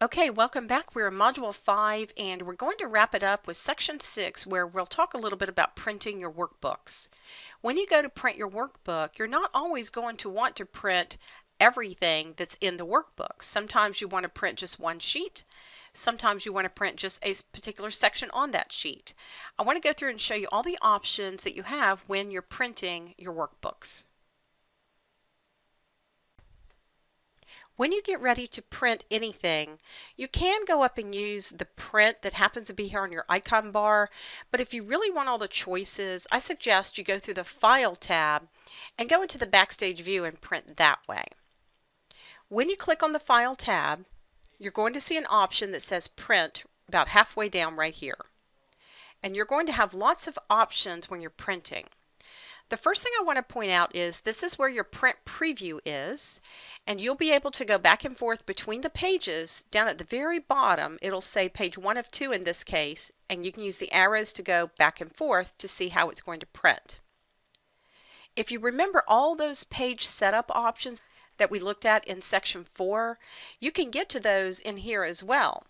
Okay, welcome back. We're in Module 5 and we're going to wrap it up with Section 6 where we'll talk a little bit about printing your workbooks. When you go to print your workbook, you're not always going to want to print everything that's in the workbook. Sometimes you want to print just one sheet. Sometimes you want to print just a particular section on that sheet. I want to go through and show you all the options that you have when you're printing your workbooks. When you get ready to print anything, you can go up and use the print that happens to be here on your icon bar, but if you really want all the choices, I suggest you go through the File tab and go into the Backstage view and print that way. When you click on the File tab, you're going to see an option that says Print about halfway down right here. And you're going to have lots of options when you're printing. The first thing I want to point out is this is where your print preview is, and you'll be able to go back and forth between the pages. Down at the very bottom it'll say page 1 of 2 in this case, and you can use the arrows to go back and forth to see how it's going to print. If you remember all those page setup options that we looked at in section 4, you can get to those in here as well.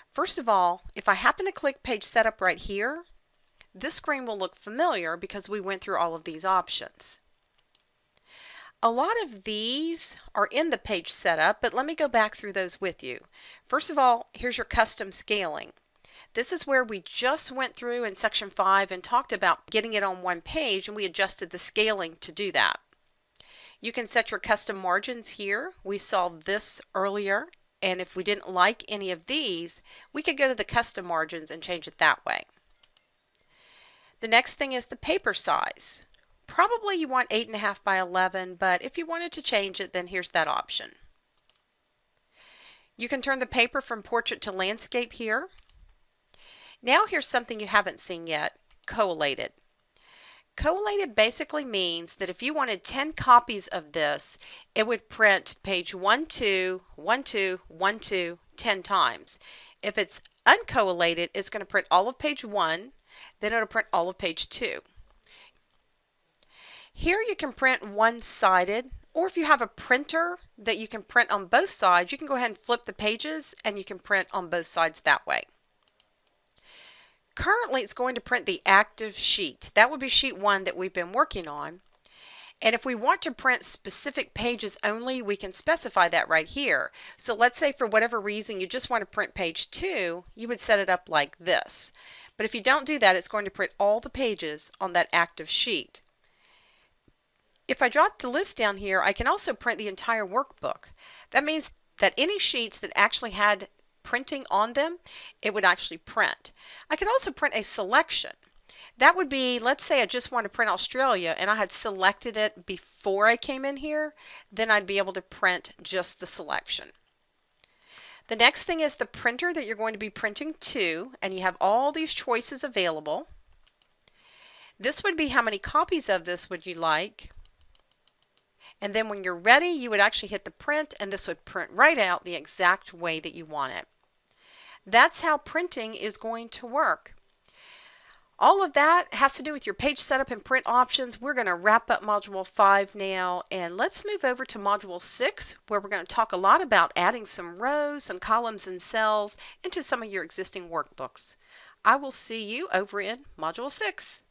First of all, if I happen to click page setup right here, this screen will look familiar because we went through all of these options. A lot of these are in the page setup, but let me go back through those with you. First of all, here's your custom scaling. This is where we just went through in section 5 and talked about getting it on one page, and we adjusted the scaling to do that. You can set your custom margins here. We saw this earlier, and if we didn't like any of these, we could go to the custom margins and change it that way. The next thing is the paper size. Probably you want 8.5 by 11, but if you wanted to change it, then here's that option. You can turn the paper from portrait to landscape here. Now here's something you haven't seen yet, collated. Collated basically means that if you wanted 10 copies of this, it would print page 1, 2, 1, 2, 1, 2, 10 times. If it's uncollated, it's going to print all of page 1, then it'll print all of page 2. Here you can print one-sided, or if you have a printer that you can print on both sides, you can go ahead and flip the pages and you can print on both sides that way. Currently it's going to print the active sheet. That would be sheet 1 that we've been working on. And if we want to print specific pages only, we can specify that right here. So let's say for whatever reason you just want to print page 2, you would set it up like this. But if you don't do that, it's going to print all the pages on that active sheet. If I drop the list down here, I can also print the entire workbook. That means that any sheets that actually had printing on them, it would actually print. I could also print a selection. That would be, let's say I just want to print Australia and I had selected it before I came in here, then I'd be able to print just the selection. The next thing is the printer that you're going to be printing to, and you have all these choices available. This would be how many copies of this would you like. And then when you're ready, you would actually hit the print, and this would print right out the exact way that you want it. That's how printing is going to work. All of that has to do with your page setup and print options. We're going to wrap up Module 5 now, and let's move over to Module 6, where we're going to talk a lot about adding some rows, some columns, and cells into some of your existing workbooks. I will see you over in Module 6.